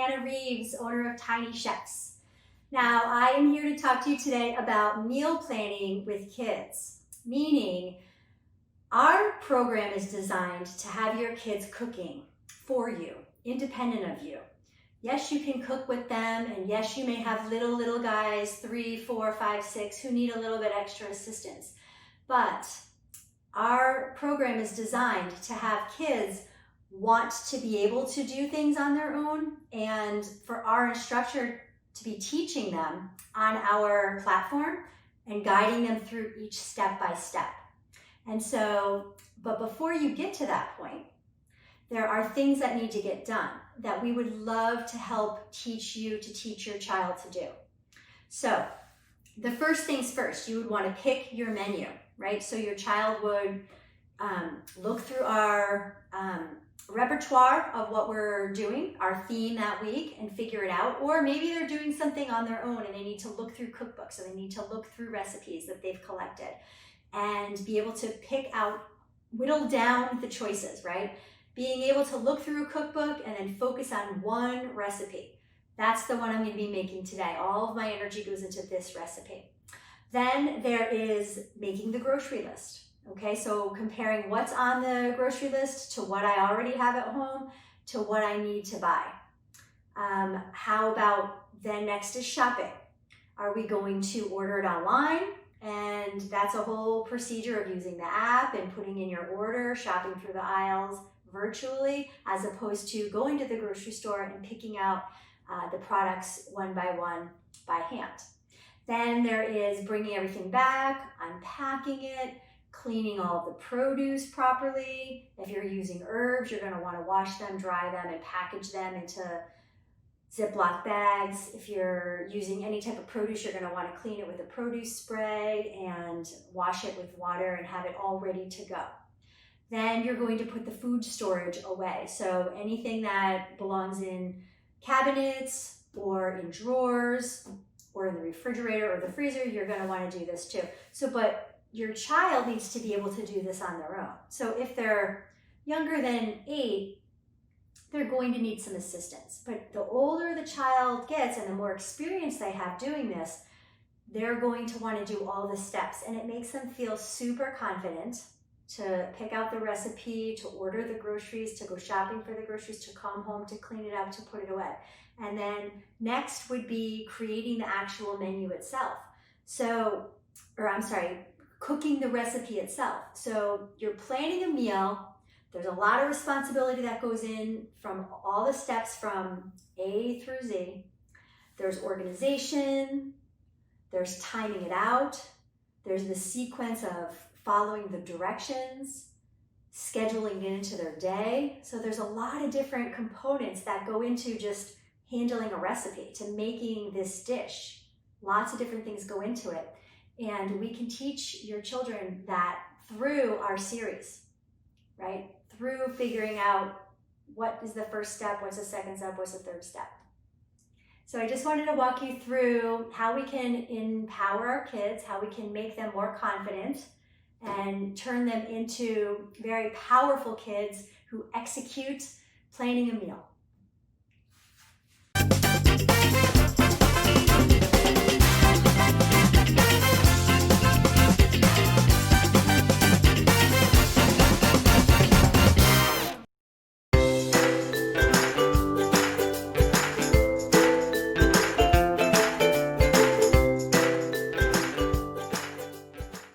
Anna Reeves, owner of TinyChefs. Now, I am here to talk to you today about meal planning with kids, meaning our program is designed to have your kids cooking for you, independent of you. Yes, you can cook with them, and yes, you may have little guys, 3, 4, 5, 6, who need a little bit extra assistance. But our program is designed to have kids want to be able to do things on their own, and for our instructor to be teaching them on our platform and guiding them through each step by step. And so, but before you get to that point, there are things that need to get done that we would love to help teach you to teach your child to do. So the first things first, you would want to pick your menu, right? So your child would look through our repertoire of what we're doing, our theme that week, and figure it out. Or maybe they're doing something on their own and they need to look through cookbooks, so they need to look through recipes that they've collected and be able to pick out, whittle down the choices, right? Being able to look through a cookbook and then focus on one recipe. That's the one I'm going to be making today. All of my energy goes into this recipe. Then there is making the grocery list. Okay, so comparing what's on the grocery list to what I already have at home to what I need to buy. How about then next is shopping. Are we going to order it online? And that's a whole procedure of using the app and putting in your order, shopping through the aisles virtually, as opposed to going to the grocery store and picking out the products one by hand. Then there is bringing everything back, unpacking it, cleaning all of the produce properly. If you're using herbs, you're going to want to wash them, dry them, and package them into Ziploc bags. If you're using any type of produce, you're going to want to clean it with a produce spray and wash it with water and have it all ready to go. Then you're going to put the food storage away. So anything that belongs in cabinets or in drawers or in the refrigerator or the freezer, you're going to want to do this too. But your child needs to be able to do this on their own. So if they're younger than 8, they're going to need some assistance. But the older the child gets and the more experience they have doing this, they're going to want to do all the steps. And it makes them feel super confident to pick out the recipe, to order the groceries, to go shopping for the groceries, to come home, to clean it up, to put it away. And then next would be creating the actual menu itself. Cooking the recipe itself. So you're planning a meal. There's a lot of responsibility that goes in from all the steps from A through Z. There's organization, there's timing it out, there's the sequence of following the directions, scheduling it into their day. So there's a lot of different components that go into just handling a recipe, to making this dish. Lots of different things go into it. And we can teach your children that through our series, right? Through figuring out what is the first step, what's the second step, what's the third step. So I just wanted to walk you through how we can empower our kids, how we can make them more confident and turn them into very powerful kids who execute planning a meal.